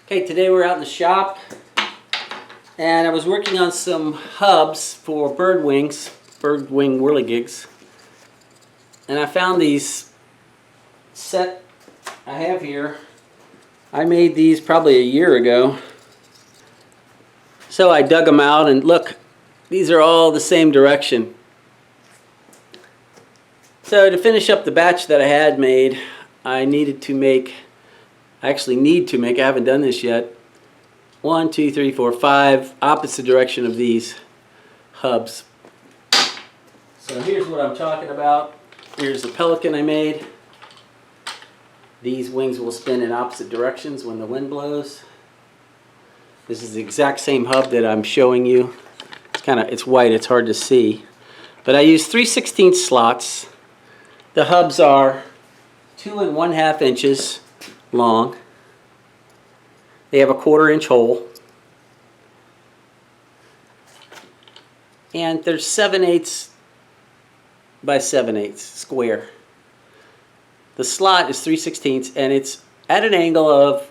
Okay, today we're out in the shop and I was working on some hubs for bird wings, bird wing whirligigs, and I found these set I have here. I made these probably a year ago, so I dug them out and look, these are all the same direction. So to finish up the batch that I had made, I needed to make, I haven't done this yet, 1, 2, 3, 4, 5 opposite direction of these hubs. So here's what I'm talking about. Here's the pelican I made. These wings will spin in opposite directions when the wind blows. This is the exact same hub that I'm showing you. It's white, it's hard to see. But I use 3/16 slots. The hubs are 2 1/2 inches long. They have a 1/4 inch hole. And they're 7/8 by 7/8 square. The slot is 3/16 and it's at an angle of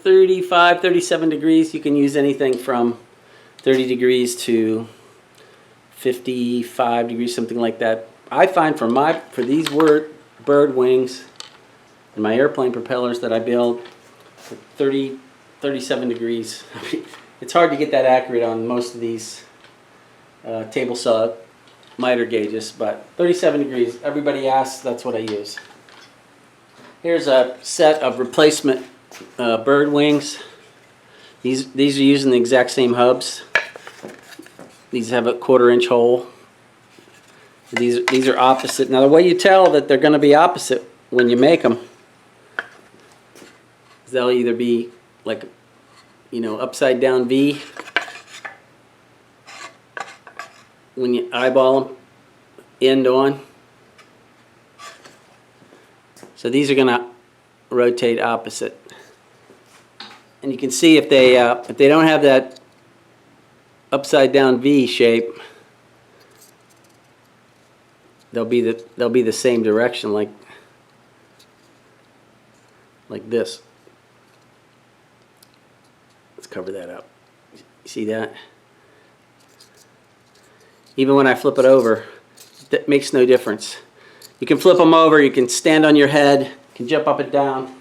35, 37 degrees. You can use anything from 30 degrees to 55 degrees, something like that. I find for these bird wings and my airplane propellers that I build, 30, 37 degrees. It's hard to get that accurate on most of these table saw miter gauges, but 37 degrees, everybody asks, that's what I use. Here's a set of replacement bird wings. These are using the exact same hubs. These have a 1/4 inch hole. These are opposite. Now the way you tell that they're going to be opposite when you make them is they'll either be like, upside down V when you eyeball them end on. So these are going to rotate opposite. And you can see if they don't have that upside down V shape, they'll be the same direction, like this. Let's cover that up. You see that? Even when I flip it over, that makes no difference. You can flip them over, you can stand on your head, you can jump up and down.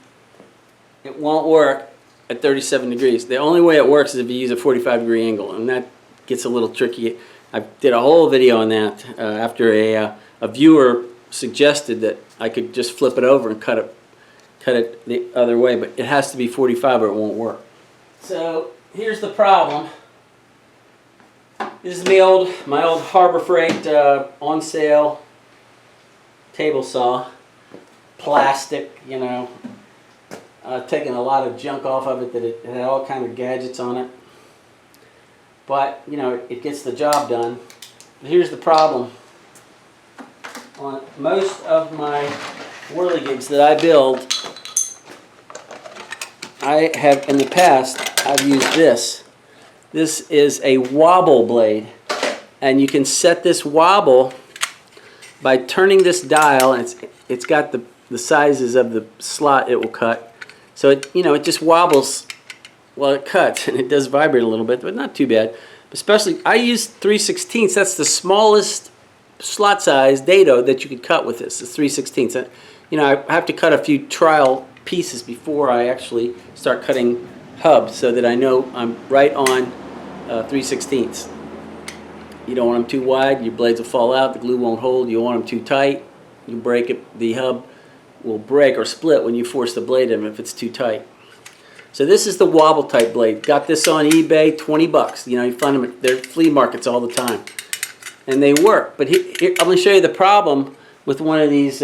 It won't work at 37 degrees. The only way it works is if you use a 45-degree angle, and that gets a little tricky. I did a whole video on that after a viewer suggested that I could just flip it over and cut it the other way, but it has to be 45 or it won't work. So here's the problem. This is my old Harbor Freight on sale table saw, plastic, taking a lot of junk off of it, that it had all kind of gadgets on it. But, it gets the job done. But here's the problem. On most of my whirligigs that I build, I have, in the past, I've used this. This is a wobble blade. And you can set this wobble by turning this dial, and it's got the sizes of the slot it will cut. So it just wobbles while it cuts, and it does vibrate a little bit, but not too bad. Especially, I use 3/16. That's the smallest slot size dado that you could cut with this. It's 3/16. I have to cut a few trial pieces before I actually start cutting hubs, so that I know I'm right on 3/16. You don't want them too wide, your blades will fall out, the glue won't hold. You want them too tight, you break it. The hub will break or split when you force the blade in if it's too tight. So this is the wobble type blade. Got this on eBay, 20 bucks. You find them at their flea markets all the time. And they work. But here, I'm going to show you the problem with one of these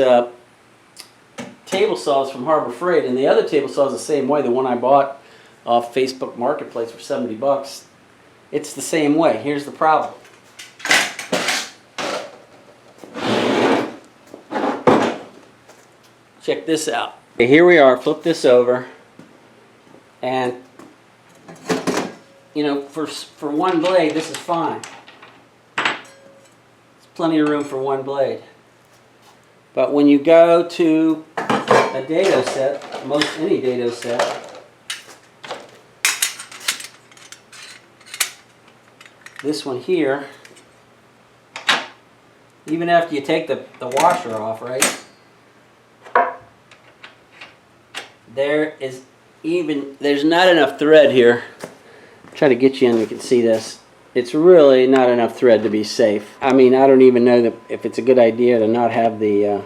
table saws from Harbor Freight. And the other table saw is the same way. The one I bought off Facebook Marketplace for 70 bucks. It's the same way. Here's the problem. Check this out. Okay, here we are. Flip this over. And, for one blade, this is fine. There's plenty of room for one blade. But when you go to a dado set, any dado set, this one here, even after you take the washer off, right? There's not enough thread here. Try to get you in, you can see this. It's really not enough thread to be safe. I mean, I don't even know if it's a good idea to not have the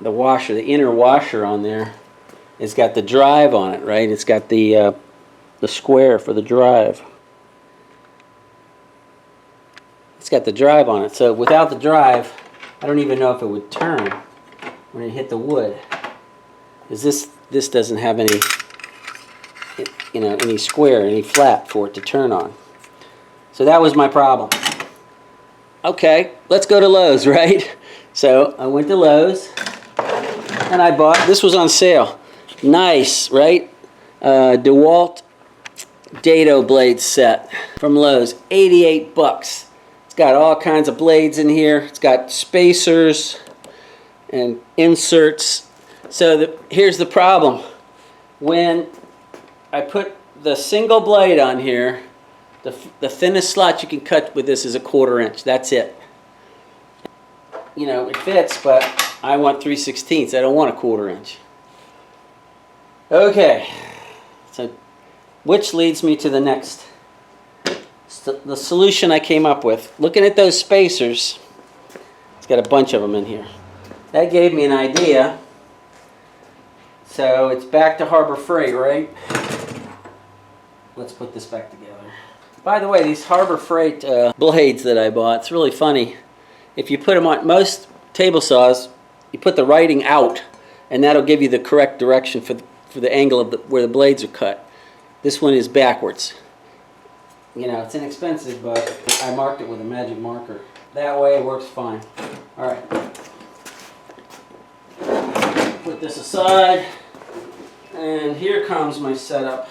washer, the inner washer on there. It's got the drive on it, right? It's got the square for the drive. It's got the drive on it. So without the drive, I don't even know if it would turn when it hit the wood. Because this doesn't have any, you know, any square, any flap for it to turn on. So that was my problem. Okay, let's go to Lowe's, right? So I went to Lowe's and I bought, this was on sale. Nice, right? DeWalt Dado blade set from Lowe's, 88 bucks. It's got all kinds of blades in here. It's got spacers and inserts. So here's the problem. When I put the single blade on here, the thinnest slot you can cut with this is 1/4 inch. That's it. You know, it fits, but I want 3/16. I don't want 1/4 inch. Okay, so which leads me to the next, the solution I came up with. Looking at those spacers, it's got a bunch of them in here. That gave me an idea. So it's back to Harbor Freight, right? Let's put this back together. By the way, these Harbor Freight blades that I bought, it's really funny. If you put them on most table saws, you put the writing out, and that'll give you the correct direction for the angle of where the blades are cut. This one is backwards. You know, it's inexpensive, but I marked it with a magic marker. That way it works fine. All right. Put this aside, and here comes my setup.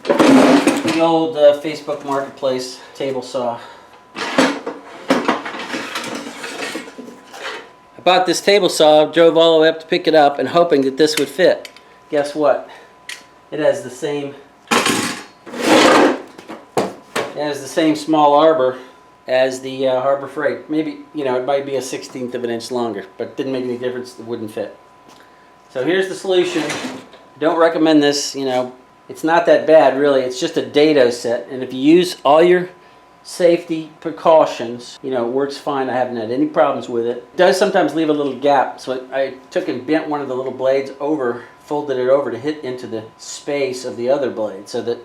The old Facebook Marketplace table saw. I bought this table saw, drove all the way up to pick it up, and hoping that this would fit. Guess what? It has the same small arbor as the Harbor Freight. Maybe, you know, it might be 1/16 of an inch longer, but it didn't make any difference. It wouldn't fit. So here's the solution. Don't recommend this, you know. It's not that bad, really. It's just a dado set, and if you use all your safety precautions, you know, it works fine. I haven't had any problems with it. It does sometimes leave a little gap, so I took and bent one of the little blades over, folded it over to hit into the space of the other blade, so that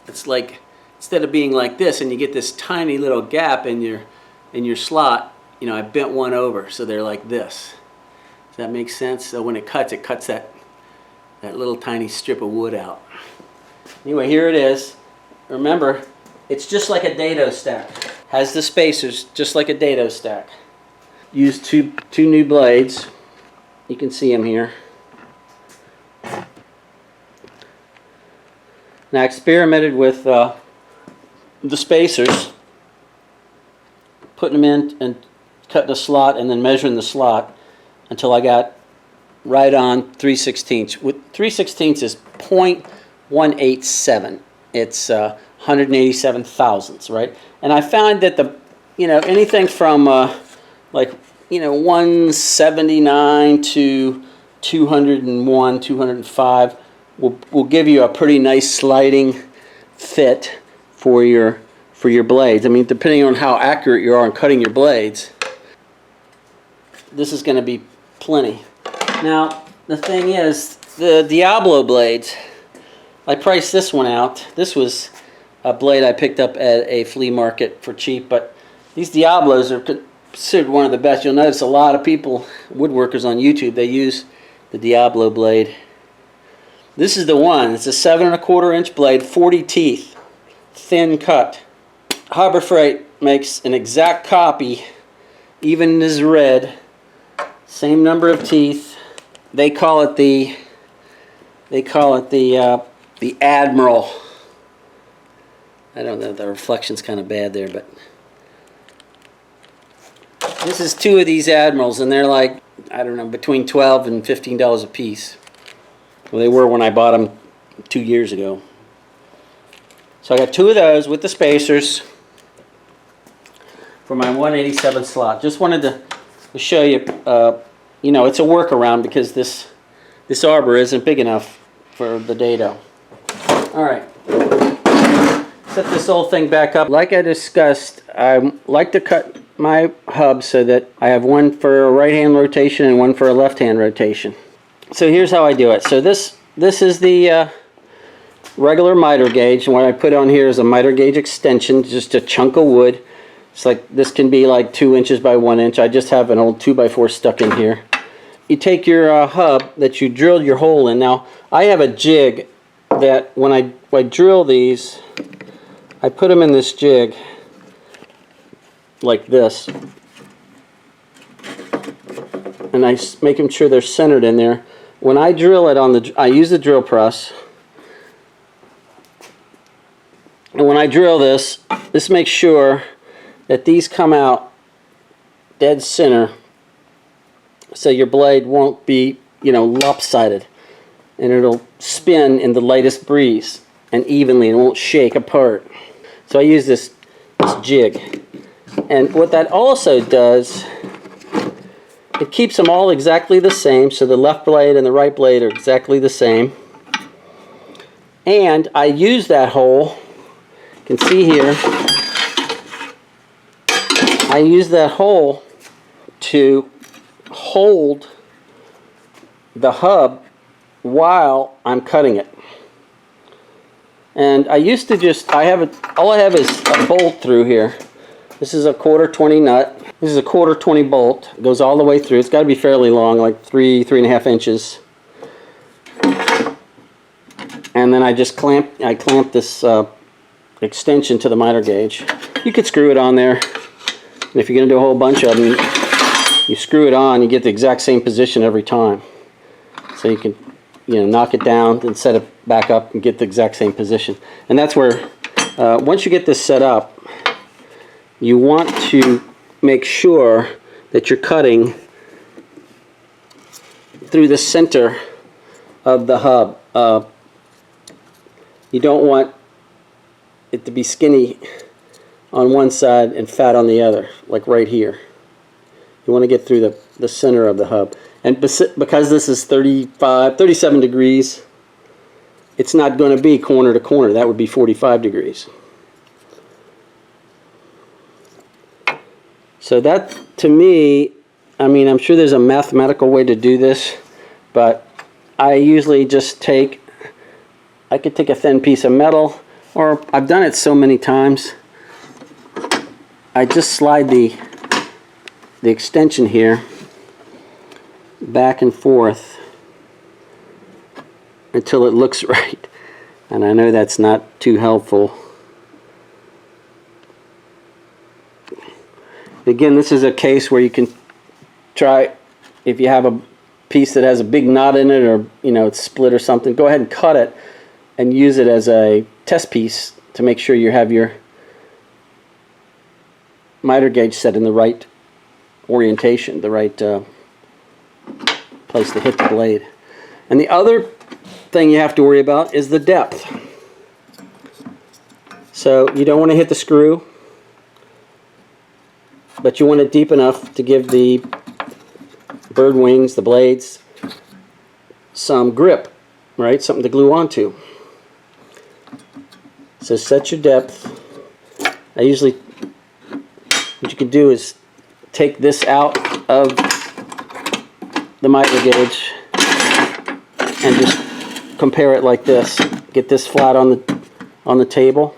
it's like, instead of being like this and you get this tiny little gap in your slot, you know, I bent one over so they're like this. Does that make sense? So when it cuts that little tiny strip of wood out. Anyway, here it is. Remember, it's just like a dado stack. Has the spacers just like a dado stack. Use two new blades. You can see them here. Now I experimented with the spacers, putting them in and cutting a slot and then measuring the slot until I got right on 3/16. With 3/16 is 0.187. It's 187 thousandths, right? And I found that anything from like 179 to 201, 205 will give you a pretty nice sliding fit for your blades. I mean, depending on how accurate you are in cutting your blades, this is going to be plenty. Now, the thing is, the Diablo blades, I priced this one out. This was a blade I picked up at a flea market for cheap, but these Diablos are considered one of the best. You'll notice a lot of people, woodworkers on YouTube, they use the Diablo blade. This is the one. It's a 7 1/4 inch blade, 40 teeth, thin cut. Harbor Freight makes an exact copy, even as red, same number of teeth. They call it the Admiral. I don't know, the reflection's kind of bad there, but this is two of these Admirals, and they're like, I don't know, between $12 and $15 a piece. Well, they were when I bought them 2 years ago. So I got 2 of those with the spacers for my 187 slot. Just wanted to show you, you know, it's a workaround because this arbor isn't big enough for the Dado. All right, set this whole thing back up. Like I discussed, I like to cut my hub so that I have one for a right-hand rotation and one for a left-hand rotation. So here's how I do it. So this is the regular miter gauge, and what I put on here is a miter gauge extension, just a chunk of wood. It's like, this can be like 2 inches by 1 inch. I just have an old 2x4 stuck in here. You take your hub that you drilled your hole in. Now I have a jig that when I drill these, I put them in this jig like this, and I make them sure they're centered in there. When I drill it I use the drill press, and when I drill this makes sure that these come out dead center, so your blade won't be, you know, lopsided, and it'll spin in the lightest breeze and evenly, and it won't shake apart. So I use this jig, and what that also does, it keeps them all exactly the same, so the left blade and the right blade are exactly the same. And I use that hole, you can see here, I use that hole to hold the hub while I'm cutting it. And I used to just, all I have is a bolt through here. This is a 1/4 20 nut. This is a 1/4 20 bolt. It goes all the way through. It's got to be fairly long, like 3.5 inches. And then I just clamp this extension to the miter gauge. You could screw it on there. And if you're going to do a whole bunch of them, you screw it on, you get the exact same position every time. So you can, you know, knock it down and set it back up and get the exact same position. And that's where, once you get this set up, you want to make sure that you're cutting through the center of the hub. You don't want it to be skinny on one side and fat on the other, like right here. You want to get through the center of the hub. And because this is 37 degrees, it's not going to be corner to corner. That would be 45 degrees. So that, to me, I mean, I'm sure there's a mathematical way to do this, but I usually just I could take a thin piece of metal, or I've done it so many times, I just slide the extension here back and forth until it looks right. And I know that's not too helpful. Again, this is a case where you can try, if you have a piece that has a big knot in it, or you know, it's split or something, go ahead and cut it and use it as a test piece to make sure you have your miter gauge set in the right orientation, the right place to hit the blade. And the other thing you have to worry about is the depth. So you don't want to hit the screw, but you want it deep enough to give the bird wings, the blades, some grip, right? Something to glue onto. So set your depth. I usually, what you can do is take this out of the miter gauge and just compare it like this. Get this flat on the table.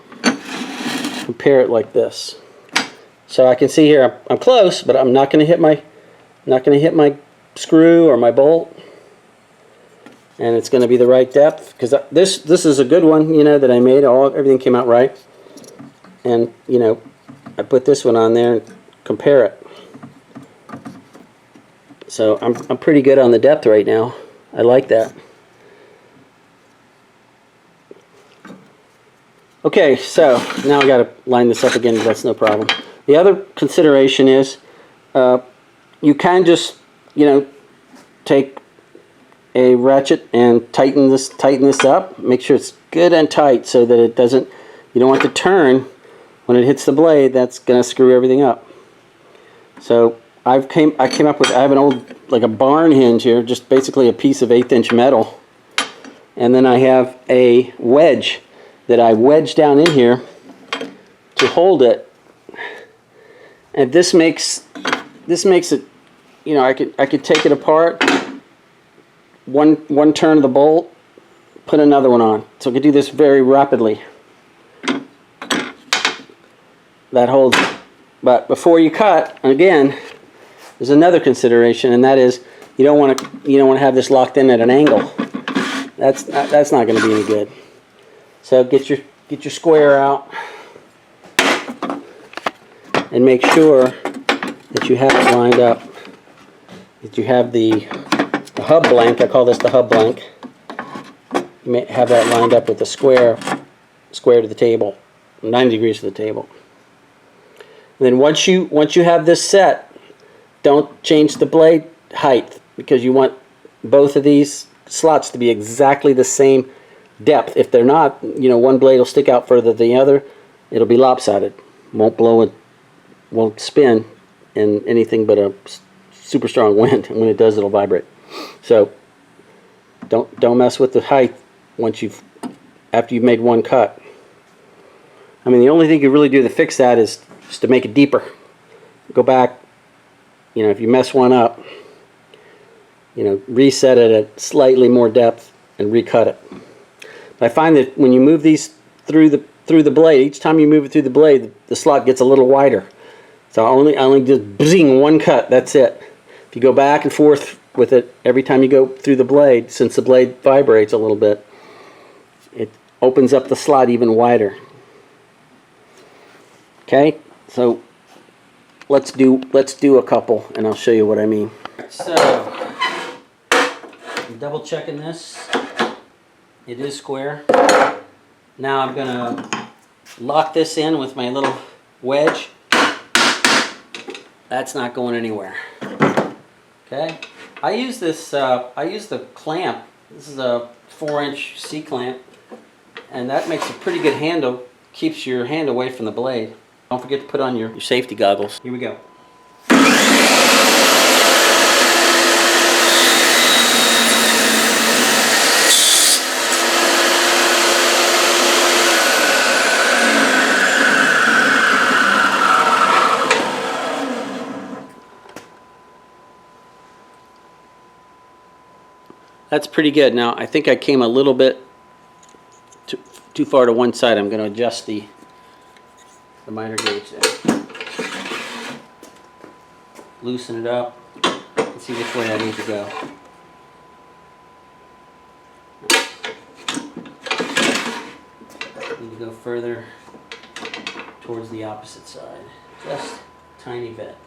Compare it like this. So I can see here I'm close, but I'm not going to hit my screw or my bolt, and it's going to be the right depth, because this is a good one, you know, that I made. Everything came out right, and you know, I put this one on there and compare it. So I'm pretty good on the depth right now. I like that. Okay, so now I got to line this up again. That's no problem. The other consideration is you can just, you know, take a ratchet and tighten this up. Make sure it's good and tight so that it doesn't You don't want the turn when it hits the blade. That's gonna screw everything up. So I came up with, I have an old, like a barn hinge here, just basically a piece of 1/8 inch metal, and then I have a wedge that I wedge down in here to hold it. And this makes it, you know, I could take it apart, one turn of the bolt, put another one on. So I could do this very rapidly. That holds. But before you cut, again, there's another consideration, and that is you don't want to have this locked in at an angle. That's not going to be any good. So get your square out and make sure that you have it lined up. That you have the hub blank. I call this the hub blank. You may have that lined up with the square to the table, 90 degrees to the table. And then once you have this set, don't change the blade height, because you want both of these slots to be exactly the same depth. If they're not, you know, one blade will stick out further than the other. It'll be lopsided. Won't blow it. Won't spin in anything but a super strong wind. And when it does, it'll vibrate. So don't mess with the height after you've made one cut. I mean, the only thing you really do to fix that is just to make it deeper. Go back, you know, if you mess one up, you know, reset it at slightly more depth and recut it. But I find that when you move these through the blade, each time you move it through the blade, the slot gets a little wider. So I only just bzing one cut. That's it. If you go back and forth with it every time you go through the blade, since the blade vibrates a little bit, it opens up the slot even wider. Okay, so let's do a couple, and I'll show you what I mean. So I'm double checking this. It is square. Now I'm gonna lock this in with my little wedge. That's not going anywhere. Okay, I use this. I use the clamp. This is a 4-inch C clamp, and that makes a pretty good handle. Keeps your hand away from the blade. Don't forget to put on your safety goggles. Here we go. That's pretty good. Now I think I came a little bit too far to one side. I'm going to adjust the miter gauge there. Loosen it up and see which way I need to go. Need to go further towards the opposite side. Just a tiny bit.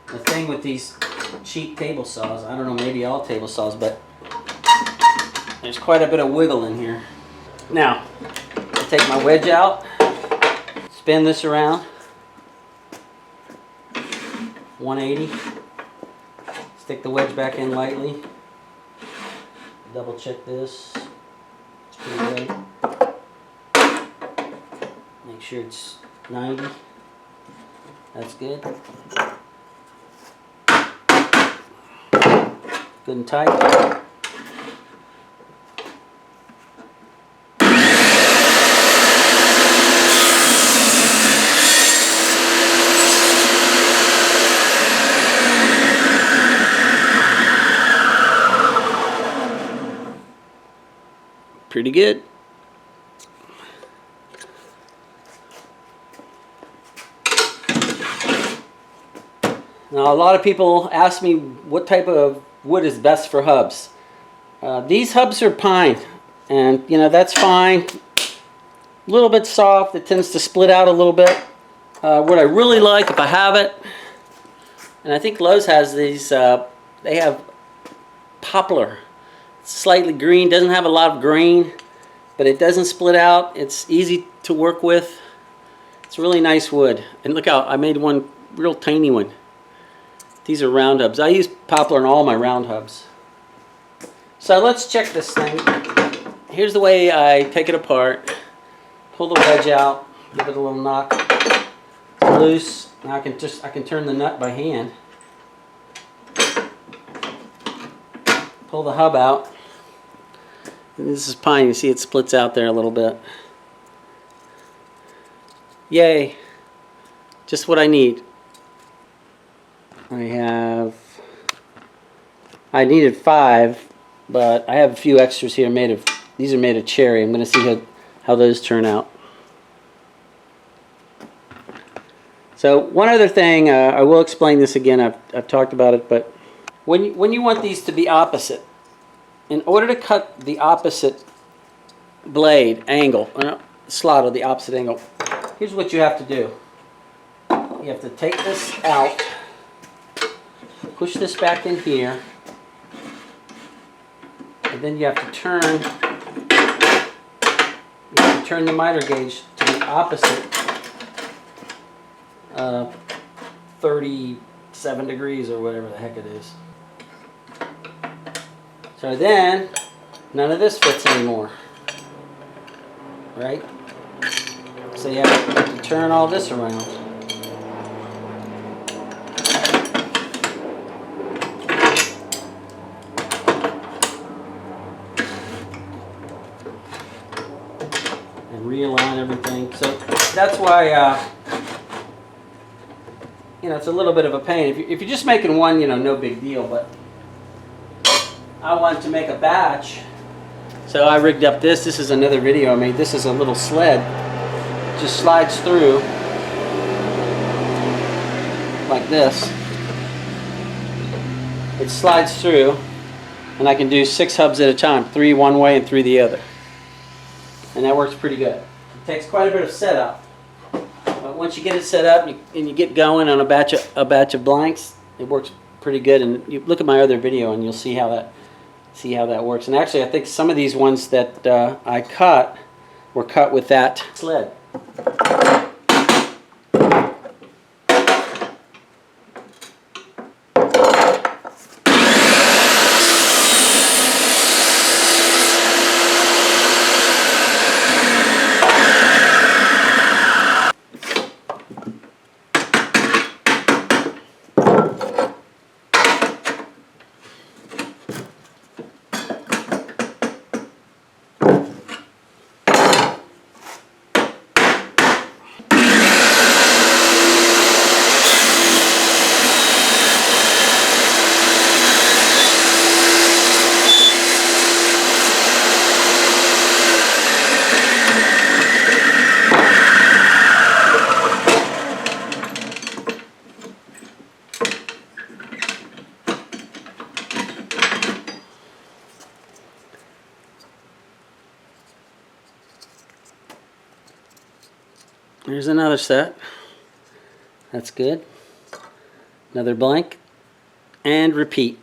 The thing with these cheap table saws, I don't know, maybe all table saws, but there's quite a bit of wiggle in here. Now, I'll take my wedge out, spin this around, 180, stick the wedge back in lightly, double check this, it's pretty good, make sure it's 90, that's good, good and tight. Pretty good. Now a lot of people ask me what type of wood is best for hubs. These hubs are pine, and you know, that's fine. A little bit soft, it tends to split out a little bit. What I really like, if I have it, and I think Lowe's has these, they have poplar. Slightly green, doesn't have a lot of grain, but it doesn't split out. It's easy to work with. It's really nice wood. And look out, I made one real tiny one. These are round hubs. I use poplar in all my round hubs. So let's check this thing. Here's the way I take it apart. pull the wedge out, give it a little knock. It's loose. Now I can turn the nut by hand. Pull the hub out. And this is pine. You see it splits out there a little bit. Yay! Just what I need. I needed 5, but I have a few extras here these are made of cherry. I'm going to see how those turn out. So one other thing, I will explain this again. I've talked about it, but when you want these to be opposite, in order to cut the opposite blade angle, slot of the opposite angle, here's what you have to do. You have to take this out, push this back in here, and then you have to turn the miter gauge to the opposite 37 degrees or whatever the heck it is. So then none of this fits anymore, right? So you have to turn all this around. And realign everything. So that's why it's a little bit of a pain. If you're just making one, no big deal, but I wanted to make a batch, so I rigged up this. This is another video I made. This is a little sled. It just slides through like this. It slides through, and I can do 6 hubs at a time, 3 one way and 3 the other. And that works pretty good. It takes quite a bit of setup, but once you get it set up and you get going on a batch of blanks, it works pretty good. And you look at my other video and you'll see how that works. And actually, I think some of these ones that I cut were cut with that sled. Here's another set. That's good. Another blank. And repeat.